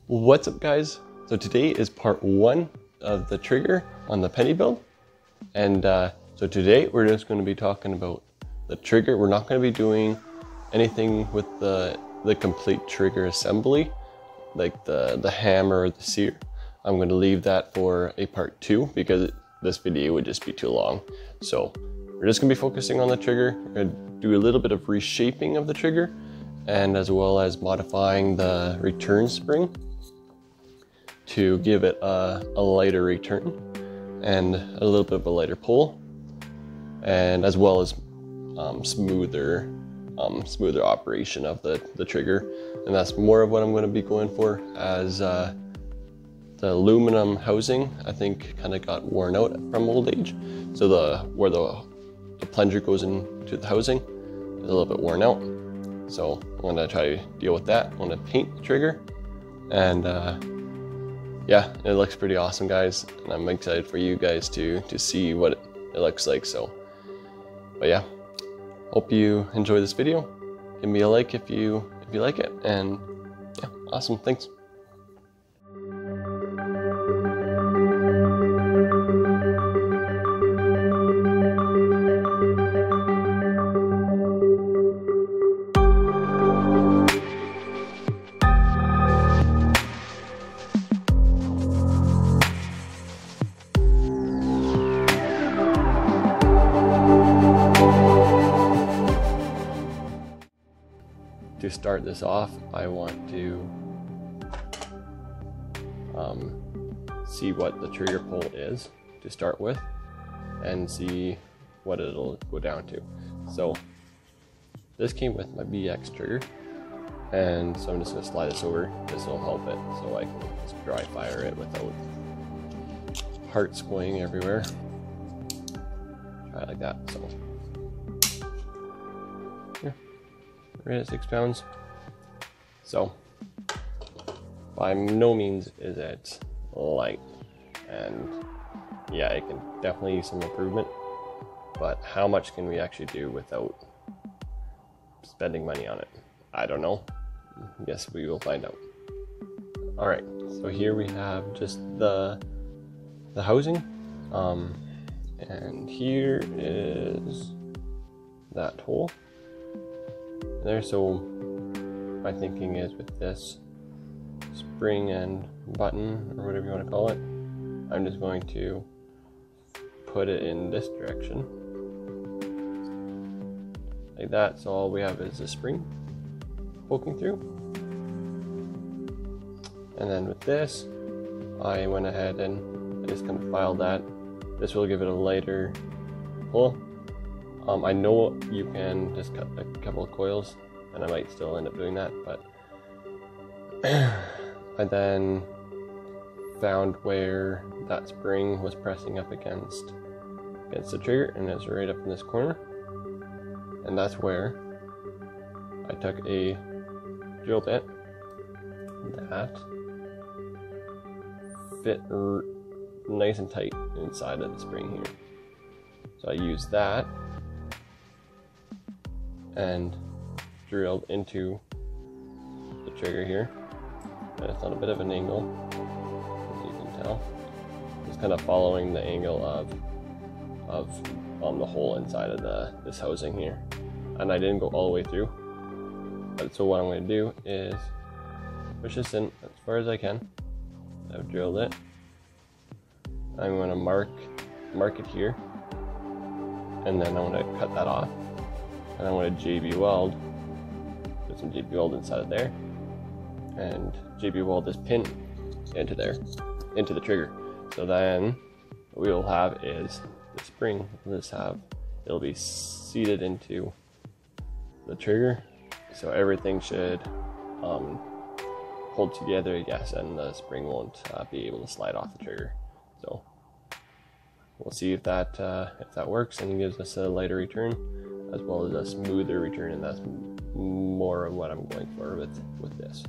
What's up, guys? So today is part 1 of the trigger on the penny build, and so today we're just going to be talking about the trigger. We're not going to be doing anything with the complete trigger assembly, like the hammer or the sear. I'm going to leave that for a part 2 because this video would just be too long. So we're just going to be focusing on the trigger. We're going to do a little bit of reshaping of the trigger, and as well as modifying the return spring to give it a lighter return and a little bit of a lighter pull, and as well as smoother operation of the trigger. And that's more of what I'm going to be going for, as the aluminum housing I think kind of got worn out from old age. So where the plunger goes into the housing is a little bit worn out. So I'm going to try to deal with that. I'm going to paint the trigger, and yeah, it looks pretty awesome, guys, and I'm excited for you guys to see what it looks like. So, but yeah, hope you enjoy this video. Give me a like if you like it, and yeah, awesome, thanks. To start this off, I want to see what the trigger pull is to start with, and see what it'll go down to. So this came with my BX trigger, and so I'm just going to slide this over. This will help it so I can just dry fire it without parts going everywhere. Try it like that. So yeah, right at 6 pounds. So by no means is it light, and yeah, it can definitely use some improvement, but how much can we actually do without spending money on it? I don't know. Guess we will find out. All right, so here we have just the housing, and here is that hole there. So my thinking is, with this spring and button, or whatever you want to call it, I'm just going to put it in this direction like that. So all we have is the spring poking through, and then with this I went ahead and I just kind of filed that. This will give it a lighter pull. I know you can just cut a couple of coils, and I might still end up doing that, but I then found where that spring was pressing up against the trigger, and it's right up in this corner, and that's where I took a drill bit that fit nice and tight inside of the spring here. So I used that and drilled into the trigger here, and it's on a bit of an angle, as you can tell. It's kind of following the angle of the hole inside of this housing here, and I didn't go all the way through. But so what I'm going to do is push this in as far as I can. I've drilled it. I'm going to mark it here, and then I'm going to cut that off, and I'm going to JB weld. Put some JB weld inside of there, and JB weld this pin into there, into the trigger. So then what we'll have is the spring. It'll be seated into the trigger, so everything should hold together, I guess, and the spring won't be able to slide off the trigger. So we'll see if that works, and it gives us a lighter return as well as a smoother return, and that's more of what I'm going for with this.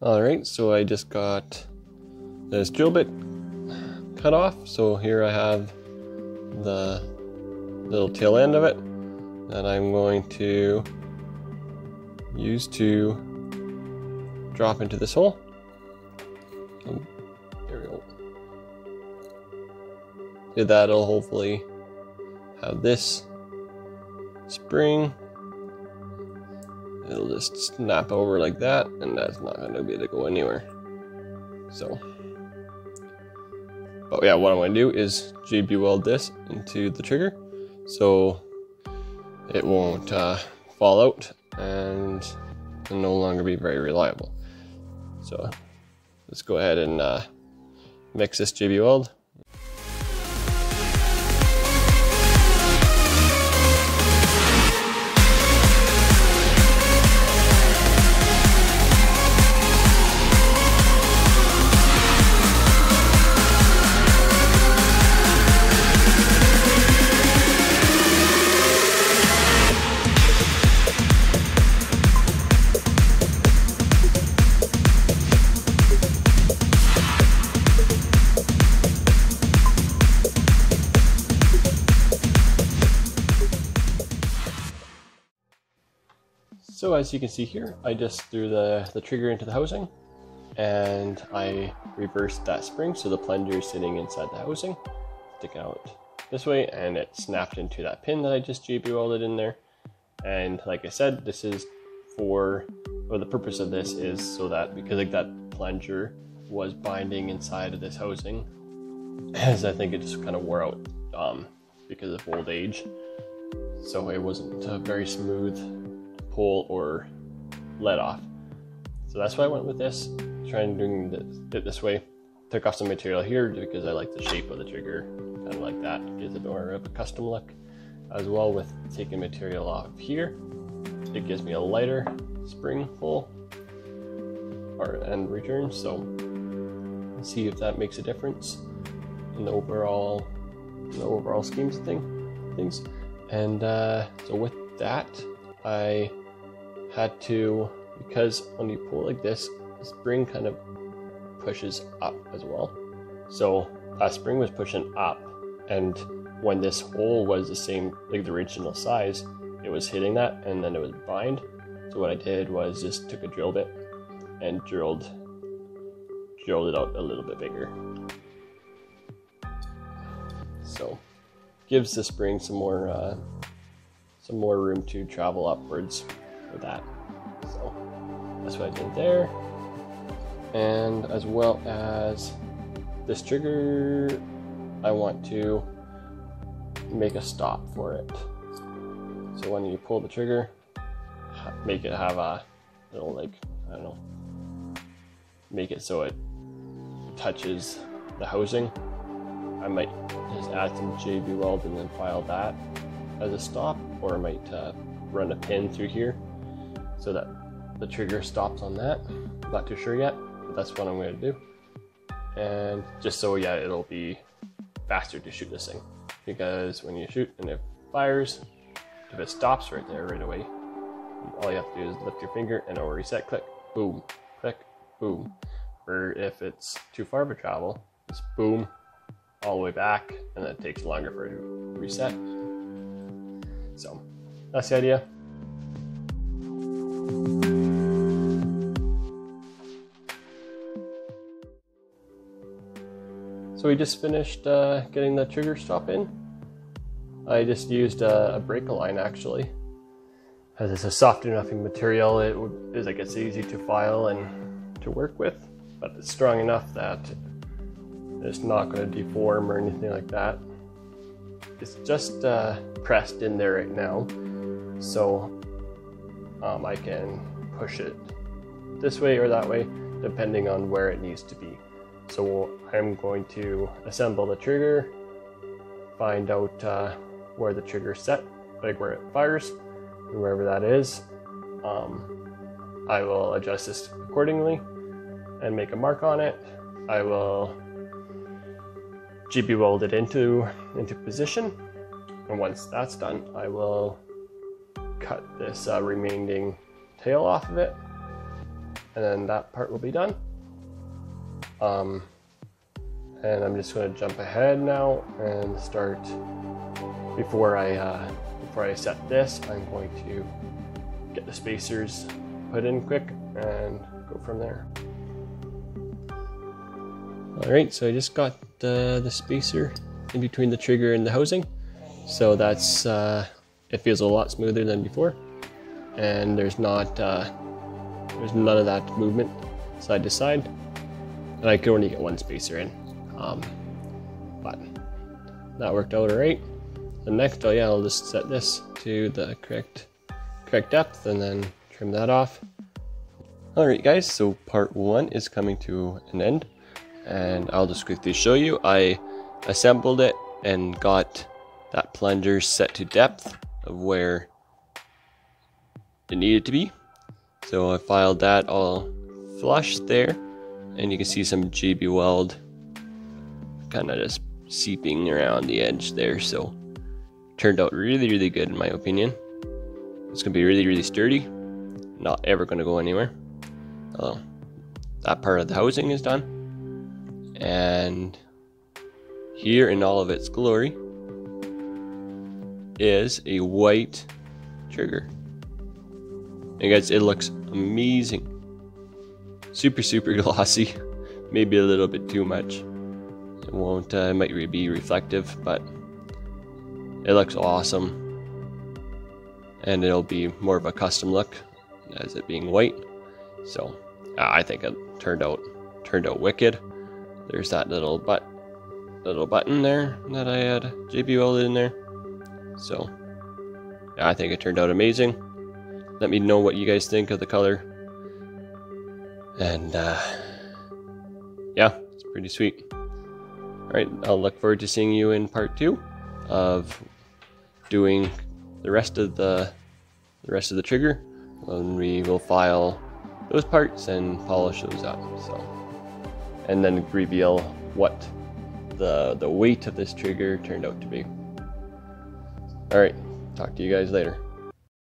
Alright, so I just got this drill bit cut off. So here I have the little tail end of it that I'm going to use to drop into this hole. Oh, there we go. So that'll hopefully have this spring. It'll just snap over like that, and that's not going to be able to go anywhere. So, but yeah, what I'm going to do is JB weld this into the trigger so it won't fall out and no longer be very reliable. So let's go ahead and mix this JB weld. So as you can see here, I just threw the trigger into the housing and I reversed that spring so the plunger is sitting inside the housing, sticking out this way, and it snapped into that pin that I just JB welded in there. And like I said, this is or the purpose of this is so that, because like that plunger was binding inside of this housing, as I think it just kind of wore out because of old age. So it wasn't a very smooth pull or let off. So that's why I went with this, trying doing it this way. Took off some material here because I like the shape of the trigger, kind of like that. Gives it more of a custom look. As well with taking material off here, it gives me a lighter spring pull and return. So let's see if that makes a difference in the overall schemes of things. And so with that, I had to, because when you pull like this, the spring kind of pushes up as well. So that spring was pushing up, and when this hole was the same, like the original size, it was hitting that and then it was bind. So what I did was just took a drill bit and drilled it out a little bit bigger. So gives the spring some more room to travel upwards for that. So that's what I did there. And as well as this trigger, I want to make a stop for it. So when you pull the trigger, make it have a little, like, I don't know, make it so it touches the housing. I might just add some JB weld and then file that as a stop, or I might run a pin through here so that the trigger stops on that. I'm not too sure yet, but that's what I'm going to do. And just so, yeah, it'll be faster to shoot this thing, because when you shoot and it fires, if it stops right there right away, all you have to do is lift your finger and it'll reset, click, boom, click, boom. Or if it's too far of a travel, it's boom, all the way back, and then it takes longer for it to reset. So that's the idea. So we just finished getting the trigger stop in. I just used a brake line actually, as it's a soft enough material. It's easy to file and to work with, but it's strong enough that it's not going to deform or anything like that. It's just pressed in there right now, so I can push it this way or that way depending on where it needs to be. So I'm going to assemble the trigger, find out where the trigger's set, like where it fires, and wherever that is. I will adjust this accordingly and make a mark on it. I will JB weld it into position, and once that's done, I will cut this remaining tail off of it and then that part will be done. And I'm just going to jump ahead now and start. Before I set this, I'm going to get the spacers put in quick and go from there. Alright, so I just got the spacer in between the trigger and the housing. So that's, it feels a lot smoother than before. And there's none of that movement side to side. And I could only get one spacer in. But that worked out alright. The next, I'll just set this to the correct depth and then trim that off. Alright guys, so part 1 is coming to an end, and I'll just quickly show you. I assembled it and got that plunger set to depth of where it needed to be. So I filed that all flush there, and you can see some JB Weld kind of just seeping around the edge there. So turned out really good in my opinion. It's gonna be really sturdy, not ever gonna go anywhere. That part of the housing is done, and here in all of its glory is a white trigger. And guys, it looks amazing. Super glossy, maybe a little bit too much. It won't, it might be reflective, but it looks awesome. And it'll be more of a custom look as it being white. So I think it turned out wicked. There's that little button there that I had JB welded in there. So yeah, I think it turned out amazing. Let me know what you guys think of the color. And yeah, it's pretty sweet. Alright, I'll look forward to seeing you in part 2 of doing the rest of the trigger, when we will file those parts and polish those up. So, and then reveal what the weight of this trigger turned out to be. Alright, talk to you guys later.